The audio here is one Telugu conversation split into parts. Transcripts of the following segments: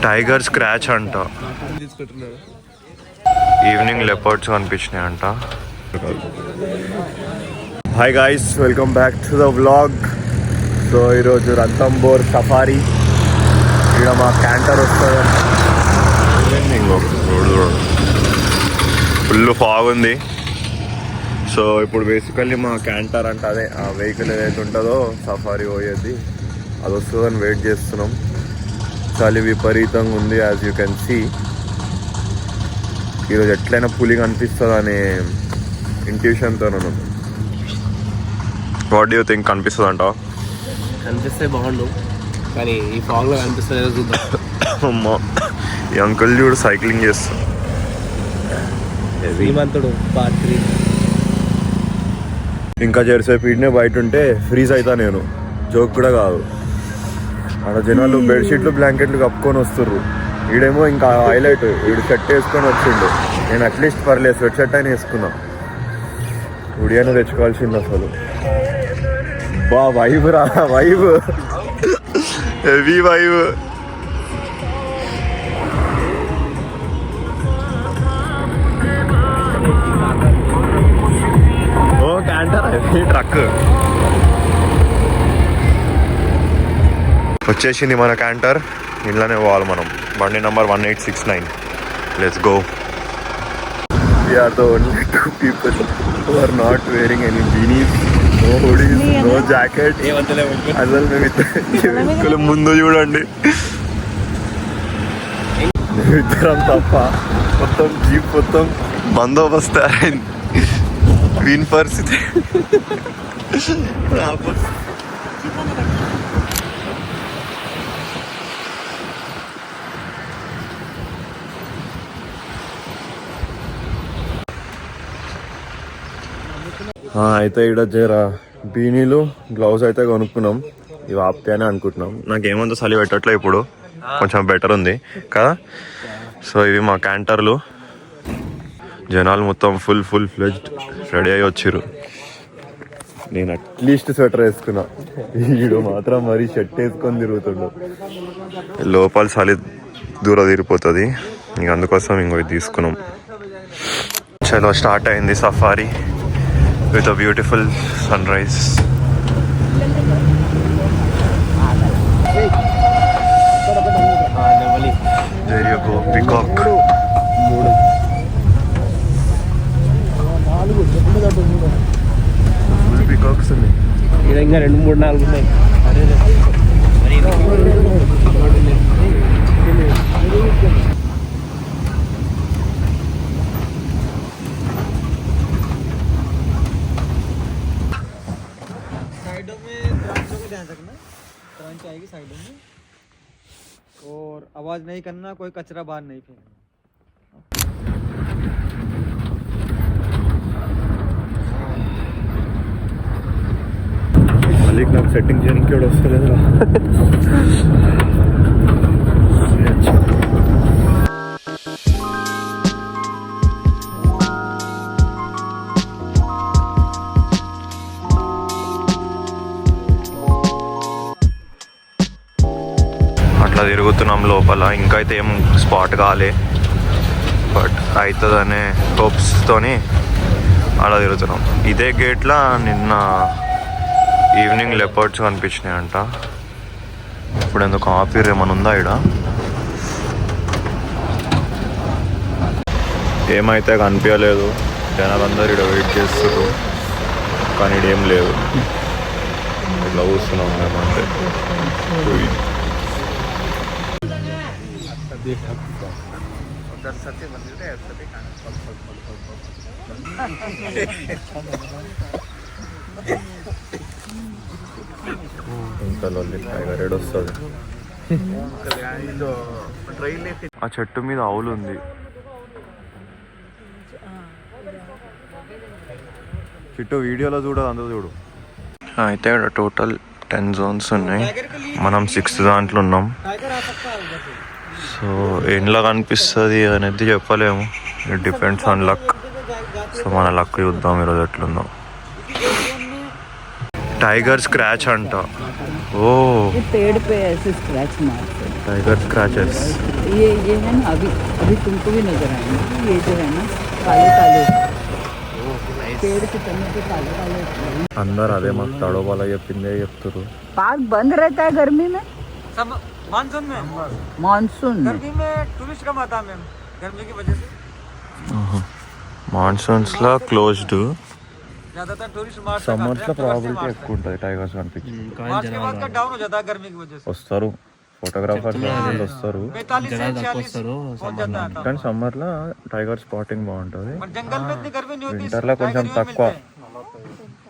టైగర్ స్క్రాచ్ అంట. ఈవినింగ్ లెపర్డ్స్ కనిపించినాయి అంట. Hi guys, welcome back to the vlog. So ఈరోజు రంతంబోర్ సఫారీ. ఇక్కడ మా క్యాంటర్ వస్తుంది. ఫుల్ ఫాగ్ ఉంది. సో ఇప్పుడు బేసికల్లీ మా క్యాంటర్ అంటే అదే ఆ వెహికల్ ఏదైతే ఉంటుందో సఫారీ పోయేది, అది వస్తుందని వెయిట్ చేస్తున్నాం. చలి విపరీతంగా ఉంది. యాజ్ యూ కెన్ సీ ఈరోజు ఎట్లయినా పులి కనిపిస్తుంది అనే ఇంట్యూషన్తో ఉన్నాను. What do you think? కనిపిస్తుంది అంట? కనిపిస్తే బాగుండు, కానీ ఈ ఫాగ్లో కనిపిస్తుంది చూద్దాం. అమ్మా, ఈ అంకుల్ చూడు సైక్లింగ్ చేస్తా. శ్రీమంతుడు పార్ట్ 3. ఇంకా చేసేపు ఈడనే బయట ఉంటే ఫ్రీజ్ అవుతా నేను. జోక్ కూడా కాదు. అక్కడ జనాలు బెడ్షీట్లు బ్లాంకెట్లు కప్పుకొని వస్తుర్రు. ఈడేమో ఇంకా హైలైట్, వీడు షర్ట్ వేసుకొని వచ్చిండు. నేను అట్లీస్ట్ పర్లేదు స్వెట్ షర్ట్ అయినా వేసుకున్నా. ఉడియానే తెచ్చుకోవాల్సింది అసలు. బా వైబ్ రా, వైబ్, హెవీ వైబ్. ఓ క్యాంటర్ ట్రక్ వచ్చేసింది మన క్యాంటర్. ఇళ్ళనే పోవాలి మనం. బండి number 1869. Let's go. We are the only 2 people who are not wearing any beanies, no hoodies, no jacket. అసలు మేము ముందు చూడండి, ఇద్దరం తప్ప మొత్తం జీప్ మొత్తం బందోబస్తు అయింది. వీని పరిస్థితి అయితే ఇక్కడ జర బీనీలు గ్లౌజ్ అయితే కొనుక్కున్నాం. ఇవి ఆపుతాయని అనుకుంటున్నాం. నాకేమంత చలి పెట్టట్లే, ఇప్పుడు కొంచెం బెటర్ ఉంది కదా. సో ఇవి మా క్యాంటర్లు. జనాలు మొత్తం ఫుల్ ఫ్లెడ్జ్డ్ రెడీ అయ్యి వచ్చిర్రు. నేను అట్లీస్ట్ స్వెటర్ వేసుకున్నా. వీడు మాత్రం మరీ షర్ట్ వేసుకొని తిరుగుతుండు. లోపల చలి దూరం తిరిగిపోతుంది. ఇంక అందుకోసం ఇంకో తీసుకున్నాం. చలో స్టార్ట్ అయింది safari with a beautiful sunrise. There you go, peacock. Full peacocks ఉన్నాయి. ఇక్కడ ఇంకా 2, 3, 4 ఉన్నాయి. आएगी साइडों में, और आवाज नहीं करना, कोई कचरा बाहर नहीं फेंकना. మళ్ళీ నాకు సెట్టింగ్ చేయడానికి కూడా వస్తలేదు. అట్లా తిరుగుతున్నాం లోపల. ఇంకా అయితే ఏం స్పాట్ కాలే, బట్ అవుతుందనే హోప్స్తోని అలా తిరుగుతున్నాం. ఇదే గేట్లో నిన్న ఈవినింగ్ లెపర్డ్స్ కనిపించినాయి అంట. ఇప్పుడు ఎందుకు ఆపిర్రు? ఏమైనా ఉందా ఇక్కడ? ఏమైతే కనిపించలేదు. జనాలందరూ ఇక్కడ వెయిట్ చేస్తారు, కానీ ఇక్కడ ఏం లేదు. ఇట్లా కూర్చున్నాం మేమంటే. టైగర్ ఏడు వస్తుంది. ఆ చెట్టు మీద ఆవులు ఉంది. చిట్టు వీడియోలో చూడదు, అందరూ చూడు. అయితే ఇక్కడ టోటల్ 10 జోన్స్ ఉన్నాయి. మనం 6th దాంట్లో ఉన్నాం. సో ఎండ్లో కనిపిస్తుంది అనేది చెప్పలేము. It depends on luck. So మన లక్ చూద్దాం ఈరోజు ఎట్లుందో. टाइगर स्क्रैच अंटा ओ पेड़ पे ऐसे स्क्रैच मारते हैं। टाइगर स्क्रैचेस ये है ना, अभी अभी तुमको भी नजर आएंगे ये जो है ना, काले काले पेड़ के तने पे काले काले। अंदर अदे माకు తడోబాల చెప్పిందే చెప్తురు पार्क बंद रहता है गर्मी में, मानसून में मानसून में। गर्मी में टूरिस्ट कम आता है मैम, गर्मी की वजह से మాన్సూన్స్ లా క్లోజ్డ్ ज्यादातर टूरिस्ट मार्च సమ్మర్స్ లో ప్రాబిలిటీ ఎక్కువ ఉంటుంది టైగర్స్ కనిపించి मार्च के बाद का डाउन हो जाता है गर्मी की वजह से। వస్తారు ఫోటోగ్రాఫర్స్ వస్తారు 45 से 46 हो जाता है। కానీ సమ్మర్ లో టైగర్ స్పాటింగ్ బాగుంటుంది पर जंगल में इतनी गर्मी नहीं होती, వింటర్ లో కొంచెం తక్కువ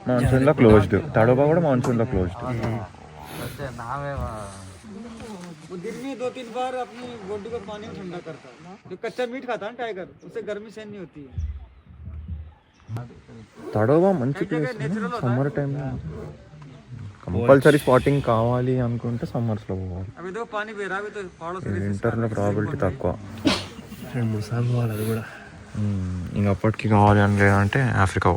మాన్సూన్ లో క్లోజ్డ్ తడోబా కూడా మాన్సూన్ లో క్లోజ్డ్ वो दिन में 2-3 बार अपनी बॉडी को पानी में ठंडा करता है। जो कच्चा मीट खाता है ना टाइगर, उससे गर्मी सहन नहीं होती है। తడోబా మంచి ప్లేస్ సమ్మర్ టైంలో కంపల్సరీ స్పాటింగ్ కావాలి అనుకుంటే సమ్మర్స్ లో పోవాలి अभी देखो पानी बह रहा है, अभी तो पहाड़ों से వింటర్ లో ప్రాబిలిటీ తక్కువ 2-3 సార్లు పోవాలి అది కూడా. ఇంకా అప్పటికి కావాలి అని లేదంటే Africa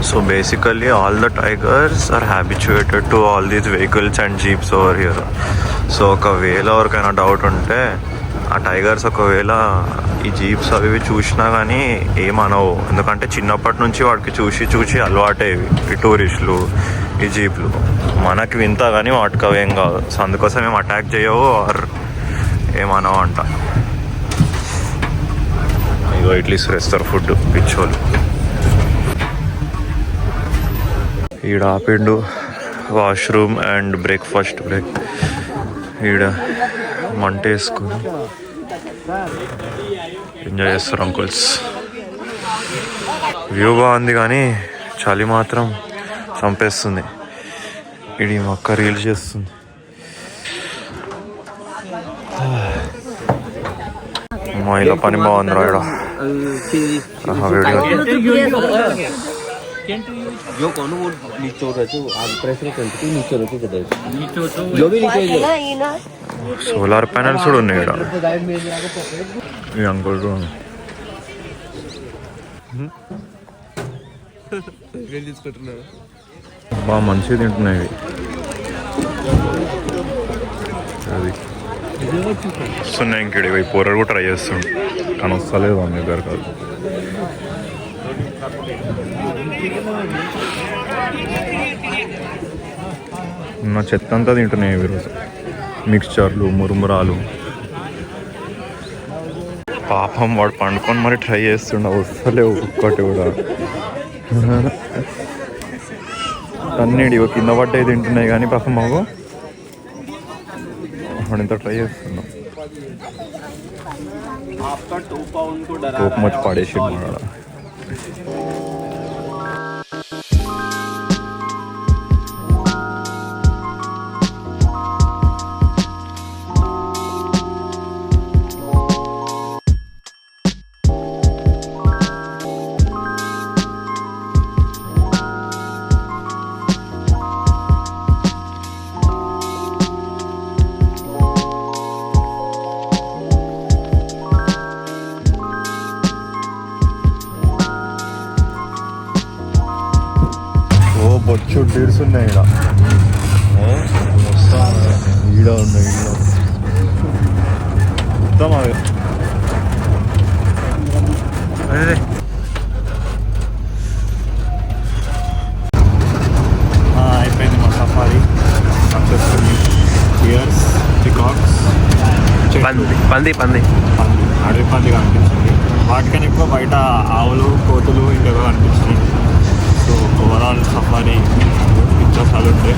so basically all the tigers are habituated to all these vehicles and jeeps over here. So ఒకవేళ ఎవరికైనా డౌట్ ఉంటే ఆ టైగర్స్ ఒకవేళ ఈ జీప్స్ అవి ఇవి చూసినా కానీ ఏమనవు, ఎందుకంటే చిన్నప్పటి నుంచి వాడికి చూసి చూసి అలవాటేవి ఈ టూరిస్టులు ఈ జీప్లు. మనకి వింత కానీ వాటికి అవేం కాదు. సో అందుకోసం ఏం అటాక్ చేయవు ఆర్ ఏమనవు అంట. ఇగో ఇడ్లీ వేస్తారు ఫుడ్ పిచ్చోళ్ళు. ఈడ ఆపిండు వాష్రూమ్ అండ్ బ్రేక్ఫాస్ట్ బ్రేక్. ఈడ మంట వేసుకుని ఎంజాయ్ చేస్తారు అంకుల్స్. వ్యూ బాగుంది కానీ చలి మాత్రం చంపేస్తుంది. ఇది మా అక్క రీల్స్ చేస్తుంది. మా ఇలా పని బాగుంది రా जो कौन वो नीचे रहते आग प्रेशर करते नीचे रहते जगह जो भी नीचे సోలార్ ప్యానెల్స్ కూడా ఉన్నాయి ఇక్కడ. ఈ అంకుల్ తీసుకుంటున్నారు బాగా మంచిగా తింటున్నాయి ఇవి. అది వస్తున్నాయి ఇంకడి ఇవి పొరలు కూడా ట్రై చేస్తుండే కానీ వస్తలేదు మన దగ్గర కాదు. నా చెత్త అంతా తింటున్నాయి ఈరోజు. మిక్స్చర్లు మురుమురాలు. పాపం వాడు పండుకొని మరి ట్రై చేస్తుండ వస్తలేవు ఒక్కటి కూడా. అన్నిటి కింద పడ్డాయి తింటున్నాయి కానీ పాపం మాకు వాడు ఇంత ట్రై చేస్తున్నాం. కోపం వచ్చి పడేసి మాడ. బొచ్చు డీర్స్ ఉన్నాయి ఈడ. ఈడ ఉన్నాయి ఈడ మొత్తం అవి. అయిపోయింది మా సఫారీ సక్సెస్ఫుల్లీ. హియర్స్ పికాక్స్, పంది అడవి పంది కనిపించింది. వాటికన్నా ఎక్కువ బయట ఆవులు కోతులు ఇంకేవో కనిపించినాయి. సో ఓవరాల్ సఫారీ పిక్చర్స్ అవి ఉంటాయి.